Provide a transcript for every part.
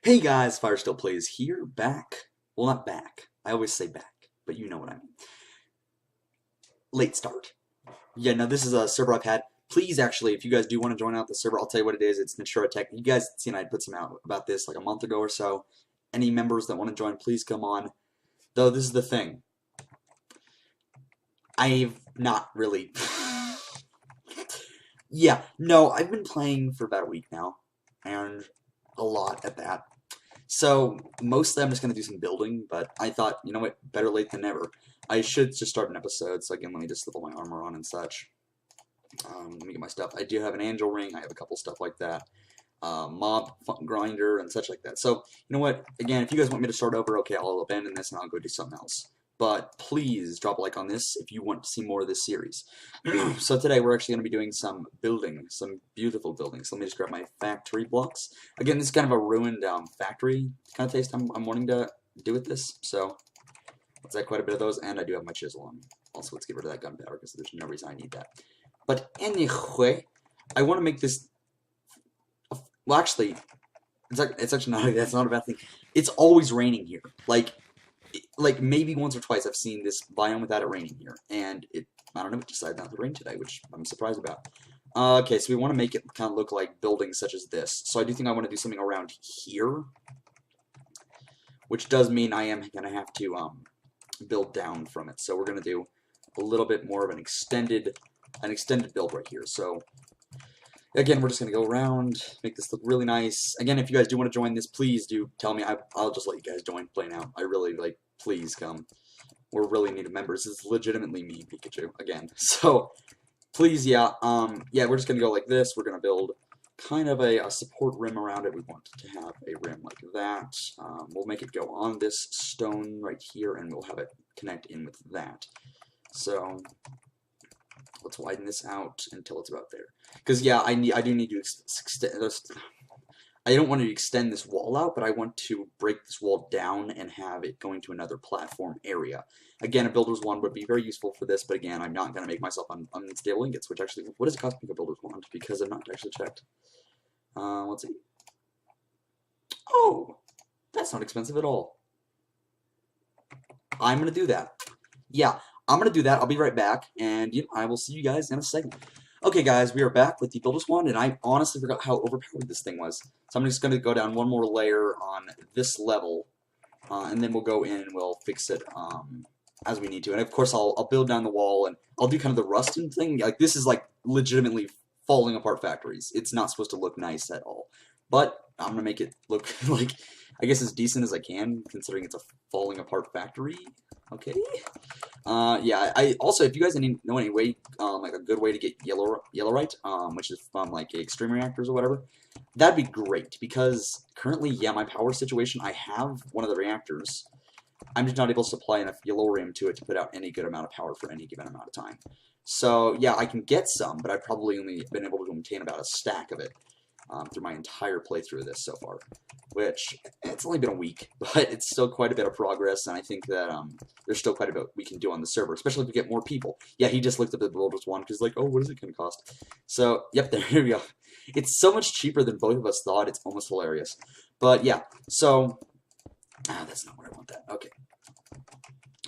Hey guys, FireStillPlayz here, back. Well, not back. I always say back, but you know what I mean. Late start. Yeah, no, this is a server I've had. Please, actually, if you guys do want to join out the server, I'll tell you what it is. It's NaturaTech. You guys seen I put some out about this like a month ago or so. Any members that want to join, please come on. Though, this is the thing. I've not really... Yeah, no, I've been playing for about a week now. And a lot at that. So, mostly I'm just going to do some building, but I thought, you know what, better late than never. I should just start an episode, so again, let me just slip all my armor on and such. Let me get my stuff. I do have an angel ring, I have a couple stuff like that. Mob grinder and such like that. So, you know what, again, if you guys want me to start over, okay, I'll abandon this and I'll go do something else. But please drop a like on this if you want to see more of this series. So today we're actually going to be doing some building, some beautiful buildings. Let me just grab my factory blocks. Again, this is kind of a ruined factory kind of taste I'm wanting to do with this. So let's add quite a bit of those, and I do have my chisel on. Also, let's get rid of that gunpowder because there's no reason I need that. But anyway, I want to make this. Well, actually, it's actually not. That's not a bad thing. It's always raining here. Like maybe once or twice I've seen this biome without it raining here, and I don't know, it decided not to rain today, which I'm surprised about. Okay, so we want to make it kind of look like buildings such as this. So I do think I want to do something around here, which does mean I am going to have to build down from it. So we're going to do a little bit more of an extended build right here. So again, we're just going to go around, make this look really nice. Again, if you guys do want to join this, please do tell me. I'll just let you guys join, play now. I really, please come. We're really needed members. This is legitimately me, Pikachu, again. So, please, yeah, we're just going to go like this. We're going to build kind of a support rim around it. We want to have a rim like that. We'll make it go on this stone right here, and we'll have it connect in with that. So, let's widen this out until it's about there. Because, yeah, I do need to extend this. I don't want to extend this wall out, but I want to break this wall down and have it going to another platform area. Again, a builder's wand would be very useful for this, but again, I'm not going to make myself unstable ingots, which actually, what does it cost me for a builder's wand? Because I've not actually checked. Let's see. Oh, that's not expensive at all. I'm going to do that. Yeah, I'm going to do that. I'll be right back, and I will see you guys in a second. Okay, guys, we are back with the Builder's Wand, and I honestly forgot how overpowered this thing was. So I'm just going to go down one more layer on this level, and then we'll go in and we'll fix it as we need to. And of course, I'll build down the wall, and I'll do kind of the rusting thing. Like, this is like legitimately falling apart factories. It's not supposed to look nice at all. But I'm going to make it look like, I guess, as decent as I can, considering it's a falling apart factory. Okay. Yeah, I also, if you guys know any way, like a good way to get yellowite, which is from like extreme reactors or whatever, that'd be great, because currently, yeah, my power situation, I have one of the reactors. I'm just not able to supply enough yellorium to it to put out any good amount of power for any given amount of time. So, yeah, I can get some, but I've probably only been able to obtain about a stack of it through my entire playthrough of this so far, which, it's only been a week, but it's still quite a bit of progress, and I think that there's still quite a bit we can do on the server, especially if we get more people. Yeah, he just looked up the Builder's Wand, because like, oh, what is it going to cost? So, yep, there we go. It's so much cheaper than both of us thought, it's almost hilarious. But, yeah, so, that's not where I want that. Okay.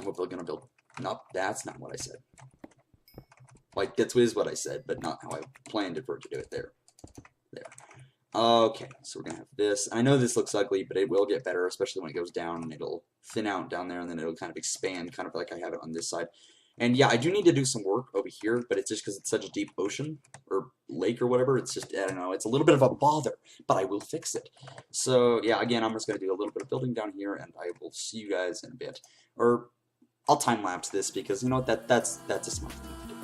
We're going to build, nope, that's not what I said. Like, that is what I said, but not how I planned it for it to do it there. There. Okay, so we're going to have this. I know this looks ugly, but it will get better, especially when it goes down, and it'll thin out down there, and then it'll kind of expand, kind of like I have it on this side. And yeah, I do need to do some work over here, but it's just because it's such a deep ocean, or lake, or whatever, it's just, I don't know, it's a little bit of a bother, but I will fix it. So yeah, again, I'm just going to do a little bit of building down here, and I will see you guys in a bit. Or, I'll time-lapse this, because, you know what, that's a smart thing to do.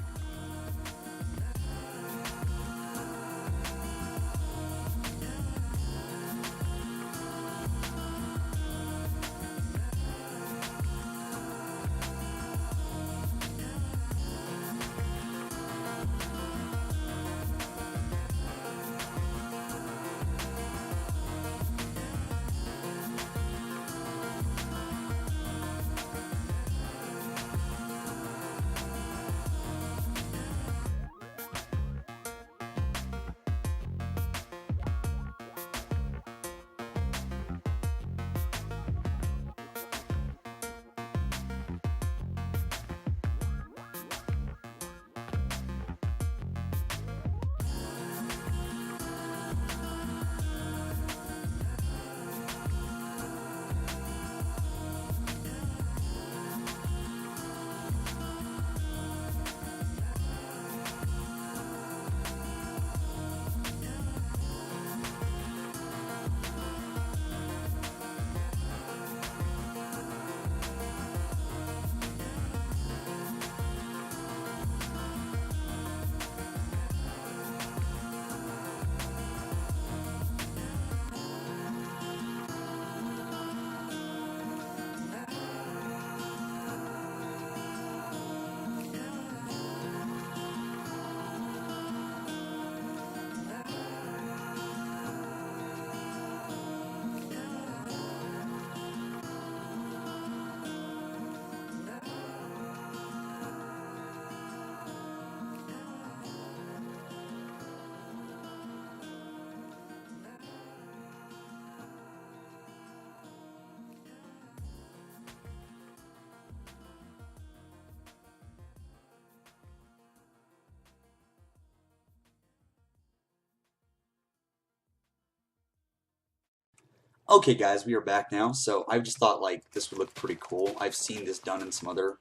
Okay, guys, we are back now. So I just thought like this would look pretty cool. I've seen this done in some other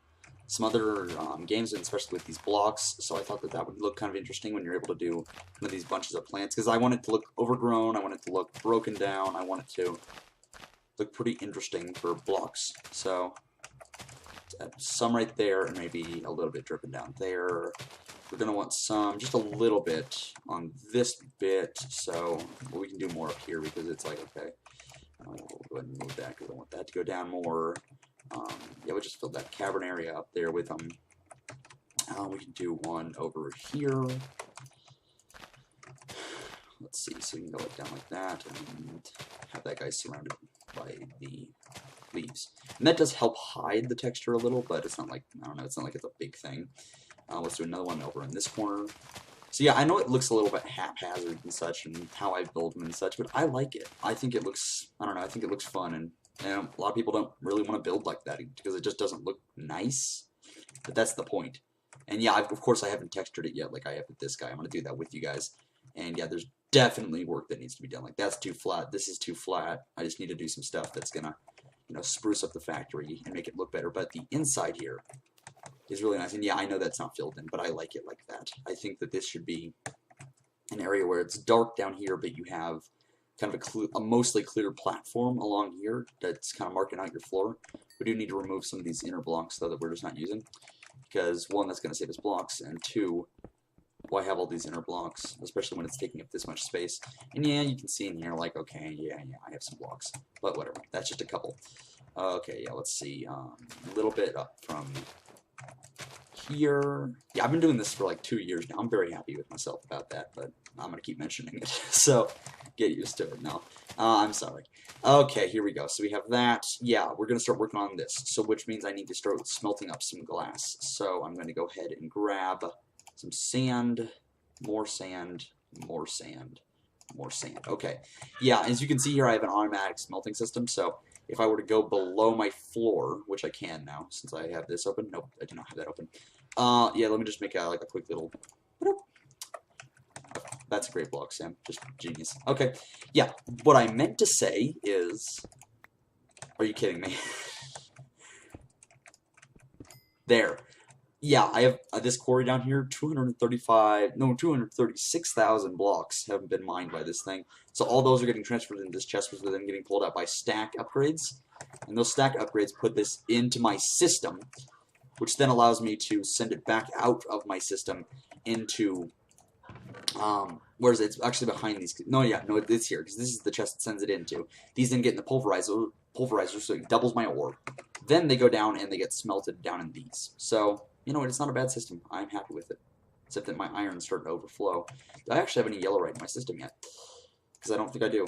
games, and especially with these blocks. So I thought that that would look kind of interesting when you're able to do one of these bunches of plants. Because I want it to look overgrown. I want it to look broken down. I want it to look pretty interesting for blocks. So some right there, and maybe a little bit dripping down there. We're going to want some, just a little bit on this bit, so we can do more up here because it's like, okay, we'll go ahead and move that because I want that to go down more. Yeah, we'll just fill that cavern area up there with them. We can do one over here. Let's see, so we can go like down like that and have that guy surrounded by the leaves. And that does help hide the texture a little, but it's not like, I don't know, it's not like it's a big thing. Let's do another one over in this corner. So yeah, I know it looks a little bit haphazard and such, and how I build them and such, but I like it. I think it looks, I don't know, I think it looks fun, and a lot of people don't really want to build like that because it just doesn't look nice, but that's the point. And yeah, of course I haven't textured it yet like I have with this guy. I'm going to do that with you guys. And yeah, there's definitely work that needs to be done. Like, that's too flat, this is too flat. I just need to do some stuff that's going to, you know, spruce up the factory and make it look better. But the inside here is really nice. And yeah, I know that's not filled in, but I like it like that. I think that this should be an area where it's dark down here, but you have kind of a mostly clear platform along here that's kind of marking out your floor. We do need to remove some of these inner blocks, though, that we're just not using. Because, one, that's going to save us blocks, and two, why have all these inner blocks, especially when it's taking up this much space. And yeah, you can see in here, like, okay, yeah, I have some blocks. But whatever, that's just a couple. Okay, yeah, let's see. A little bit up from here. Yeah, I've been doing this for like 2 years now. I'm very happy with myself about that, but I'm going to keep mentioning it. So, get used to it now. I'm sorry. Okay, here we go. So we have that. Yeah, we're going to start working on this. So, which means I need to start smelting up some glass. So, I'm going to go ahead and grab some sand, more sand, more sand, more sand. Okay. Yeah, as you can see here, I have an automatic smelting system. So, if I were to go below my floor, which I can now, since I have this open. Nope, I do not have that open. Yeah, let me just make like a quick little... That's a great block, Sam. Just genius. Okay, yeah, what I meant to say is... Are you kidding me? There. Yeah, I have this quarry down here, 236,000 blocks have been mined by this thing. So all those are getting transferred into this chest, which are then getting pulled out by stack upgrades. And those stack upgrades put this into my system, which then allows me to send it back out of my system into... where is it? It's actually behind these. No, it's here, because this is the chest that sends it into. These then get in the pulverizer, so it doubles my ore. Then they go down and they get smelted down in these. So... You know what, it's not a bad system. I'm happy with it. Except that my iron's starting to overflow. Do I actually have any yellow right in my system yet? Because I don't think I do.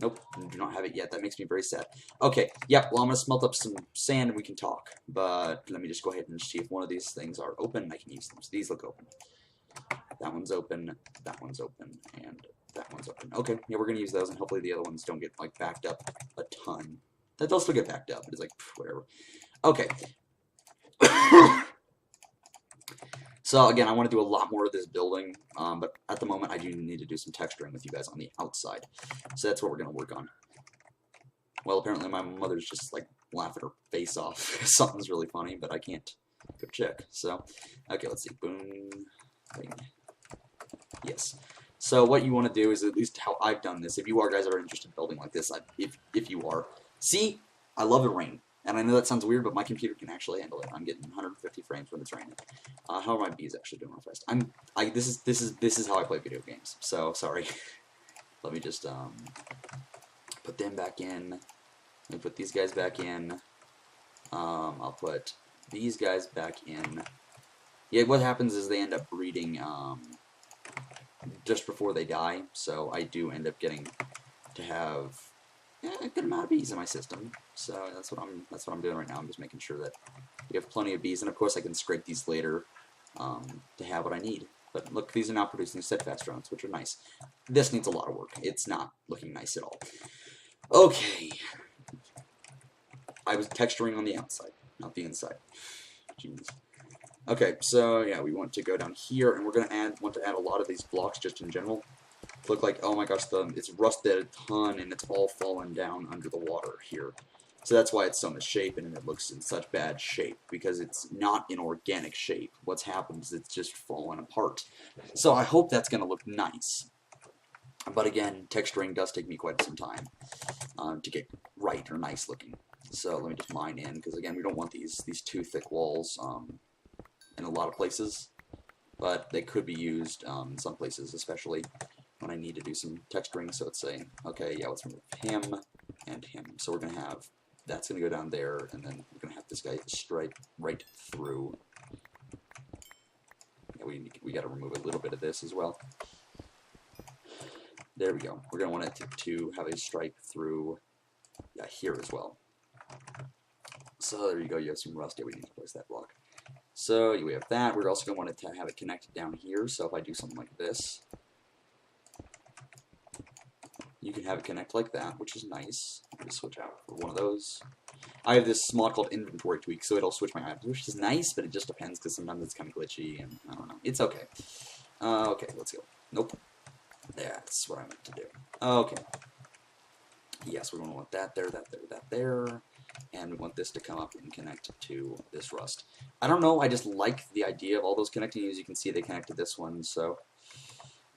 Nope, I do not have it yet. That makes me very sad. Okay, yep, well, I'm going to smelt up some sand and we can talk. But let me just go ahead and see if one of these things are open. I can use them. So these look open. That one's open, that one's open, and that one's open. Okay, yeah, we're going to use those, and hopefully the other ones don't get, like, backed up a ton. They'll still get backed up, but it's like, whatever. Okay. So again, I want to do a lot more of this building, but at the moment I do need to do some texturing with you guys on the outside. So that's what we're going to work on. Well, apparently my mother's just like laughing her face off. Something's really funny, but I can't go check. So, okay, let's see. Boom. Bing. Yes. So what you want to do is at least how I've done this. If you are guys are interested in building like this, if you are. See, I love the rain. And I know that sounds weird, but my computer can actually handle it. I'm getting 150 frames when it's raining. How are my bees actually doing real fast? This is how I play video games. So sorry. Let me just put them back in. Let me put these guys back in. I'll put these guys back in. Yeah, what happens is they end up breeding just before they die. So I do end up getting to have a good amount of bees in my system, so that's what I'm doing right now. I'm just making sure that we have plenty of bees, and of course I can scrape these later to have what I need. But look, these are now producing steadfast drones, which are nice. This needs a lot of work. It's not looking nice at all. Okay, I was texturing on the outside, not the inside. Jeez. Okay, so yeah, we want to go down here, and we're going to want to add a lot of these blocks just in general. look like, oh my gosh, it's rusted a ton and it's all fallen down under the water here. So that's why it's so misshapen and it looks in such bad shape, because it's not in organic shape. What's happened is it's just fallen apart. So I hope that's going to look nice. But again, texturing does take me quite some time to get right or nice looking. So let me just mine in, because again, we don't want these too thick walls in a lot of places. But they could be used in some places, especially when I need to do some texturing. So let's say, okay, yeah, let's remove him and him. So we're going to have, that's going to go down there, and then we're going to have this guy stripe right through. Yeah, we got to remove a little bit of this as well. There we go. We're going to want it to have a stripe through, yeah, here as well. So there you go. You have some rust. Yeah, we need to place that block. So we have that. We're also going to want it to have it connected down here. So if I do something like this, you can have it connect like that, which is nice. Let me switch out for one of those. I have this mod called inventory tweak, so it'll switch my items, which is nice, but it just depends because sometimes it's kind of glitchy, and I don't know. It's okay. Okay, let's go. Nope. That's what I meant to do. Okay. Yes, we're going to want that there, that there, that there. And we want this to come up and connect to this rust. I don't know, I just like the idea of all those connecting. As you can see, they connect to this one, so...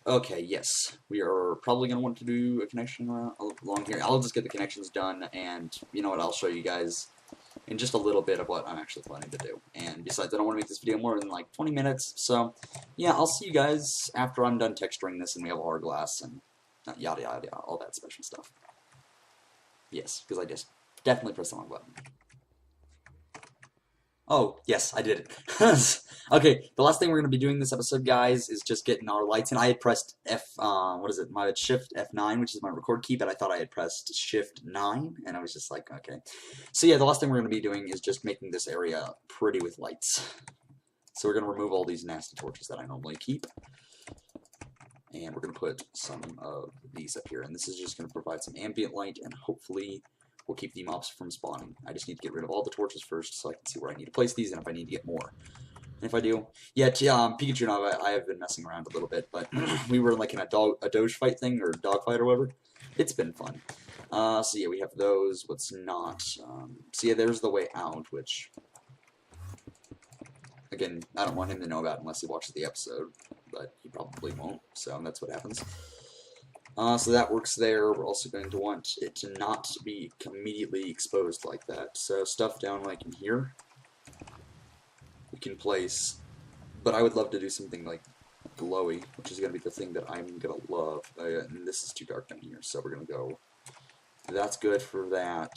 Okay, yes, we are probably going to want to do a connection along here. I'll just get the connections done, and you know what, I'll show you guys in just a little bit of what I'm actually planning to do. And besides, I don't want to make this video more than like 20 minutes, so yeah, I'll see you guys after I'm done texturing this and we have hourglass and yada yada yada, all that special stuff. Yes, because I just definitely pressed the wrong button. Oh, yes, I did it. Okay, the last thing we're going to be doing this episode, guys, is just getting our lights in. I had pressed my Shift F9, which is my record key, but I thought I had pressed Shift 9, and I was just like, okay. So yeah, the last thing we're going to be doing is just making this area pretty with lights. So we're going to remove all these nasty torches that I normally keep, and we're going to put some of these up here, and this is just going to provide some ambient light, and hopefully we'll keep the mobs from spawning. I just need to get rid of all the torches first so I can see where I need to place these and if I need to get more. And if I do, yeah, Pikachu and I have been messing around a little bit, but we were like in a doge fight thing, or dog fight or whatever. It's been fun. So yeah, we have those. What's not? So yeah, there's the way out, which, again, I don't want him to know about unless he watches the episode, but he probably won't, so that's what happens. So that works there. We're also going to want it to not be immediately exposed like that. So stuff down like in here, we can place, but I would love to do something like glowy, which is going to be the thing that I'm going to love. And this is too dark down here, so we're going to go, that's good for that.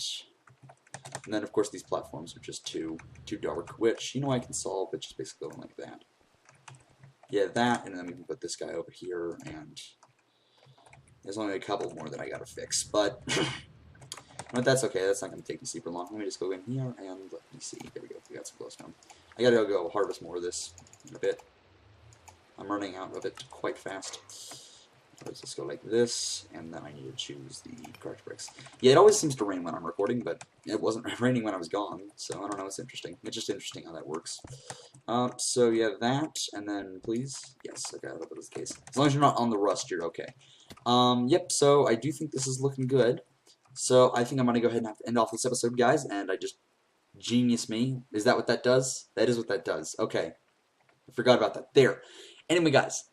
And then of course these platforms are just too dark, which, you know, I can solve, but just basically going like that. Yeah, that, and then we can put this guy over here, and there's only a couple more that I gotta fix, but that's okay. That's not gonna take me super long. Let me just go in here and let me see. There we go. We got some glowstone. I gotta go harvest more of this in a bit. I'm running out of it quite fast. Let's just go like this, and then I need to choose the craft bricks. Yeah, it always seems to rain when I'm recording, but it wasn't raining when I was gone, so I don't know. It's interesting. It's just interesting how that works. So yeah, that, and then please, yes, okay, I hope that was the case. As long as you're not on the rust, you're okay. Yep, so I do think this is looking good. So I think I'm going to go ahead and have to end off this episode, guys, and I just genius me. Is that what that does? That is what that does. Okay. I forgot about that. There. Anyway, guys,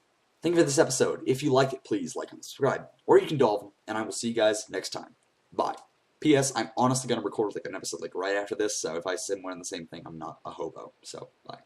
thank you for this episode. If you like it, please like and subscribe. Or you can dolphin, and I will see you guys next time. Bye. P.S. I'm honestly going to record like an episode like right after this, so if I say more than the same thing, I'm not a hobo. So, bye.